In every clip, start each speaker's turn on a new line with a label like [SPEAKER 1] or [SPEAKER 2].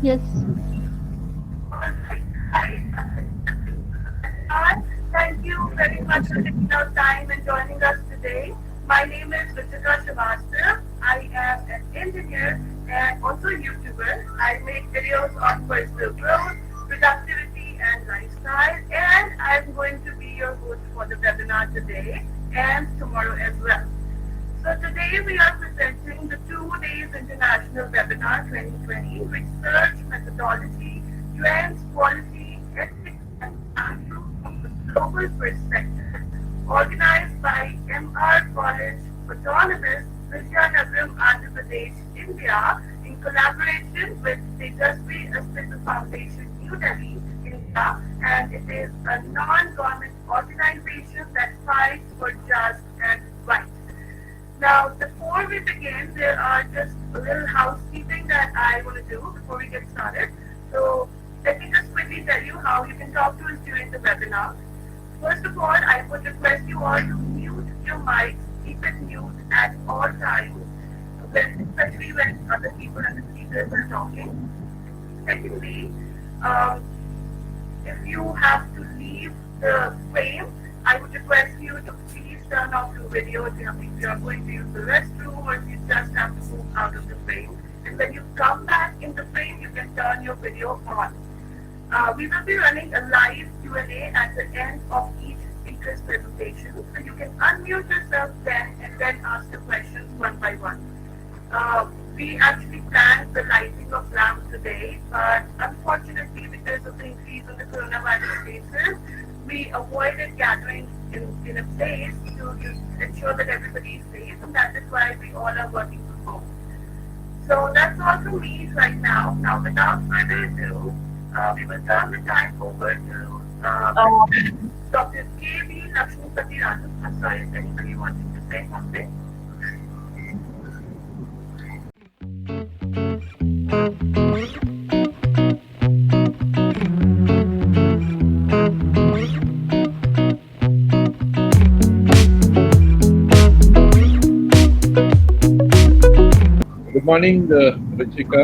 [SPEAKER 1] Yes.
[SPEAKER 2] Hi, thank you very much for taking out time and joining us today. My name is VIZIANAGARAM. I am an engineer and also a YouTuber. I make videos on personal growth, productivity, and lifestyle. And I'm going to be your host for the webinar today and tomorrow as well. So today we are presenting the 2 Days International Webinar 2020, Research Methodology, Trends, Quality, Ethics, and Value from the Global Perspective, organized by MR College, Autonomous, VIZIANAGARAM, Andhra Pradesh, India, in collaboration with TEJASVI ASTITVA Foundation, New Delhi, India, and it is a non-government organization that fights for just and right. Now, before we begin, there are just a little housekeeping that I want to do before we get started. So, let me just quickly tell you how you can talk to us during the webinar. First of all, I would request you all to mute your mics, keep it mute at all times, especially when other people and the speakers are talking. Secondly, if you have to leave the frame, I would request you to please turn off your video if you are going to use the restroom or if you just have to move out of the frame. And when you come back in the frame, you can turn your video on. We will be running a live Q&A at the end of each speaker's presentation, so you can unmute yourself then and then ask the questions one by one. We actually planned the lighting of lamps today, but unfortunately, because of the increase in the coronavirus cases, we avoided gathering in a place to ensure that everybody is safe, and that is why we all are working from home. So that's all from me right now. Now, without further ado, we will turn the time over to Dr. Kvl Raju. I'm sorry, is anybody wanting to say something?
[SPEAKER 3] Good morning, Ruchika.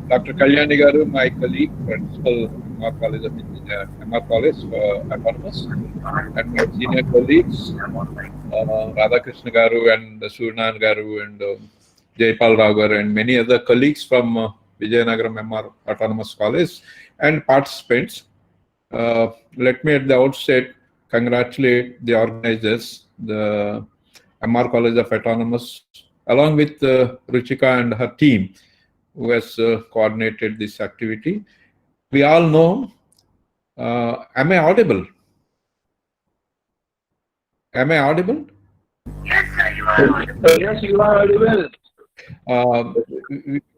[SPEAKER 3] Dr. Kalyani Garu, my colleague, principal, MR College of MR College Autonomous, and my senior colleagues, Radhakrishna Garu and Surnan Garu and Jaipal Raju and many other colleagues from VIZIANAGARAM MR Autonomous College and participants. Let me at the outset congratulate the organizers, the MR College of Autonomous, along with Ruchika and her team, who has coordinated this activity. We all know, am I audible? Am I audible?
[SPEAKER 2] Yes, sir, you are audible.
[SPEAKER 4] Yes, you are audible.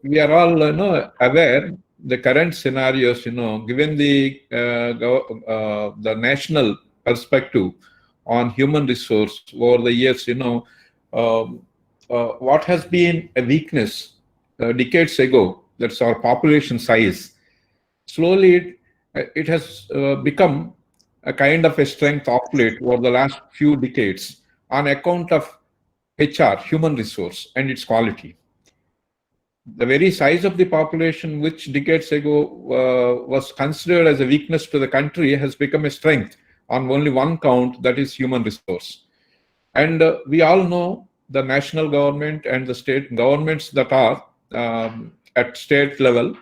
[SPEAKER 3] We are all aware the current scenarios, given the national perspective on human resource over the years, what has been a weakness decades ago, that's our population size. Slowly, it has become a kind of a strength of late over the last few decades on account of HR, human resource, and its quality. The very size of the population, which decades ago was considered as a weakness to the country, has become a strength on only one count, that is human resource. And we all know the national government and the state governments that are at state level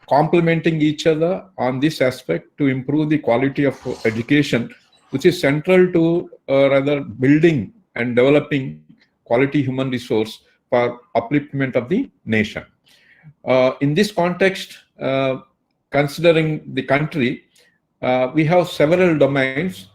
[SPEAKER 3] complementing each other on this aspect to improve the quality of education, which is central to rather building and developing quality human resource for upliftment of the nation. In this context, considering the country, we have several domains,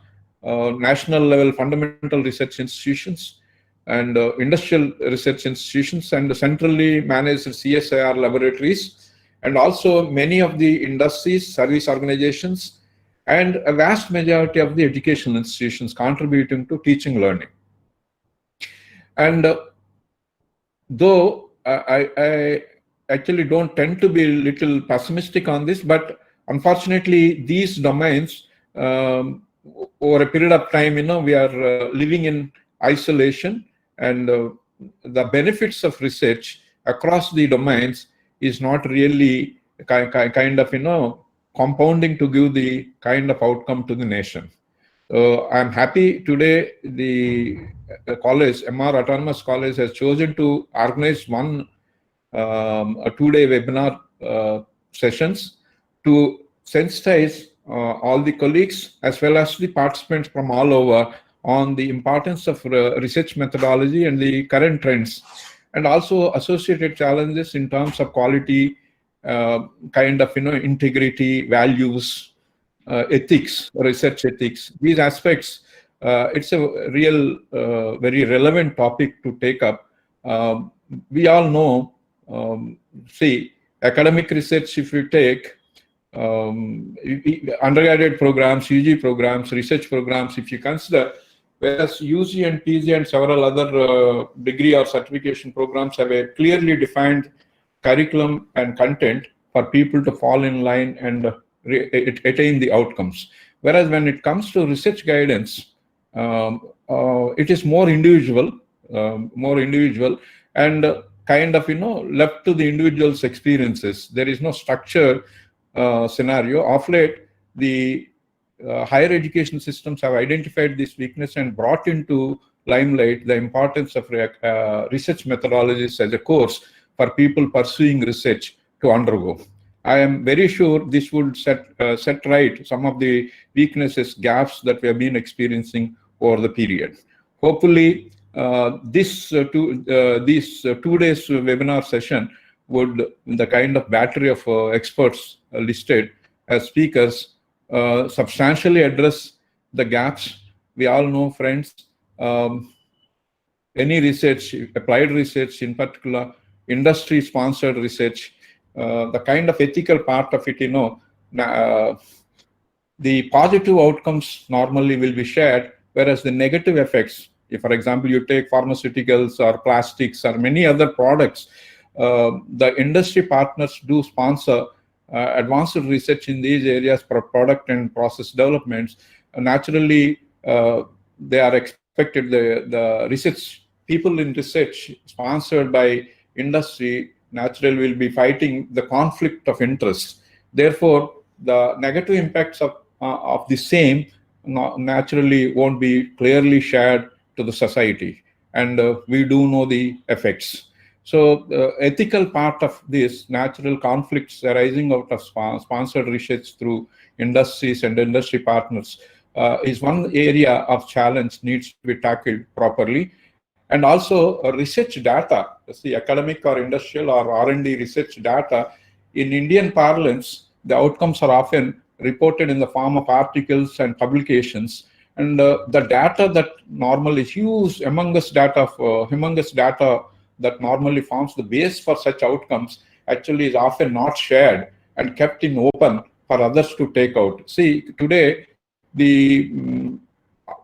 [SPEAKER 3] national level fundamental research institutions and industrial research institutions and centrally managed CSIR laboratories, and also many of the industries, service organizations, and a vast majority of the educational institutions contributing to teaching learning. And though I actually don't tend to be a little pessimistic on this, but unfortunately these domains over a period of time, we are living in isolation, and the benefits of research across the domains is not really kind of, compounding to give the kind of outcome to the nation. I'm happy today the college, MR Autonomous College, has chosen to organize a 2-day webinar sessions to sensitize all the colleagues as well as the participants from all over on the importance of research methodology and the current trends, and also associated challenges in terms of quality, kind of, integrity, values, ethics, research ethics. These aspects, it's a real, very relevant topic to take up. We all know, see, academic research, if you take undergraduate programs, UG programs, research programs, if you consider, whereas UG and PG and several other degree or certification programs have a clearly defined curriculum and content for people to fall in line and attain the outcomes. Whereas when it comes to research guidance, it is more individual, and kind of, left to the individual's experiences. There is no structure scenario. Of late, the higher education systems have identified this weakness and brought into limelight the importance of research methodologies as a course for people pursuing research to undergo. I am very sure this would set right some of the weaknesses, gaps that we have been experiencing over the period. Hopefully, this 2 days webinar session would, the kind of battery of experts listed as speakers, substantially address the gaps. We all know, friends, any research, applied research in particular, industry-sponsored research, the kind of ethical part of it, the positive outcomes normally will be shared, whereas the negative effects, if, for example, you take pharmaceuticals or plastics or many other products, the industry partners do sponsor advanced research in these areas for product and process developments. Naturally, they are expected, the research people in research sponsored by industry naturally will be fighting the conflict of interest. Therefore, the negative impacts of the same naturally won't be clearly shared to the society, and we do know the effects. So ethical part of this, natural conflicts arising out of sponsored research through industries and industry partners, is one area of challenge needs to be tackled properly. And also research data, the academic or industrial or R&D research data, in Indian parlance, the outcomes are often reported in the form of articles and publications. And the data that normally is used, humongous data that normally forms the base for such outcomes, actually is often not shared and kept in open for others to take out. See, today, the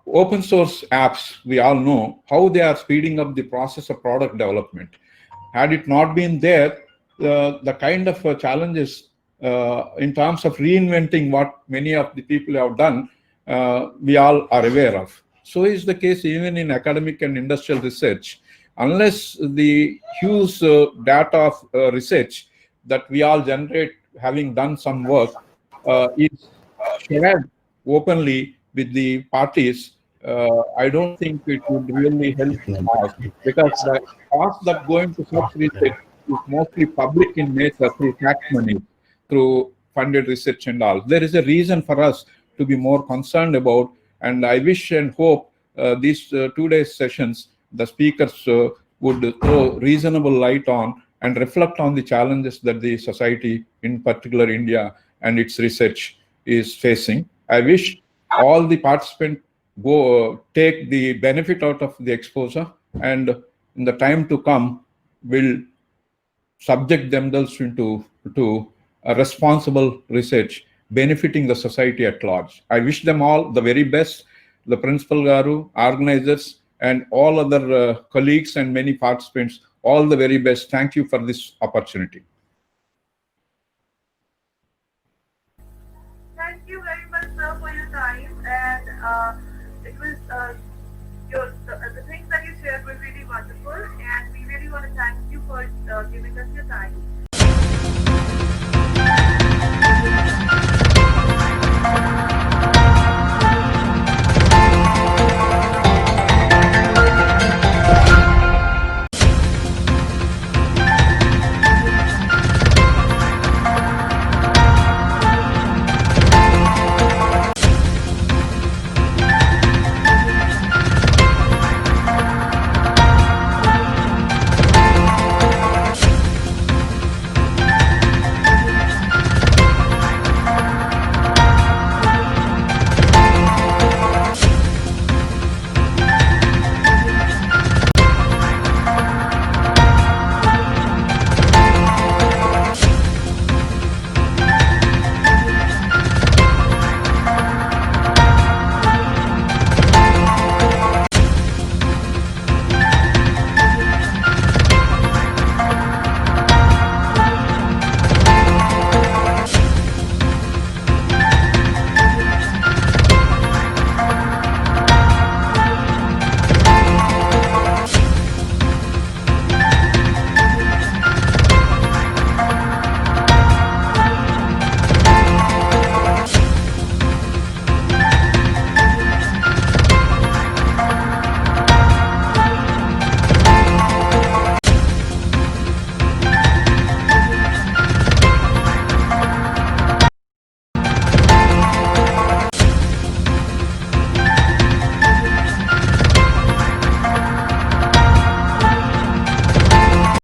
[SPEAKER 3] open source apps, we all know how they are speeding up the process of product development. Had it not been there, the kind of challenges in terms of reinventing what many of the people have done, we all are aware of. So is the case even in academic and industrial research. Unless the huge data of research that we all generate, having done some work, is shared openly with the parties, I don't think it would really help the cause, because the cost that going to such research is mostly public in nature through tax money, through funded research and all. There is a reason for us to be more concerned about, and I wish and hope these 2 days sessions, the speakers would throw reasonable light on and reflect on the challenges that the society, in particular India and its research, is facing. I wish all the participants go take the benefit out of the exposure, and in the time to come will subject themselves to a responsible research benefiting the society at large. I wish them all the very best, the Principal Garu, organizers, and all other colleagues and many participants, all the very best. Thank you for this opportunity.
[SPEAKER 2] Thank you very much, sir, for your time. And it was the things that you shared were really wonderful, and we really want to thank you for giving us your time.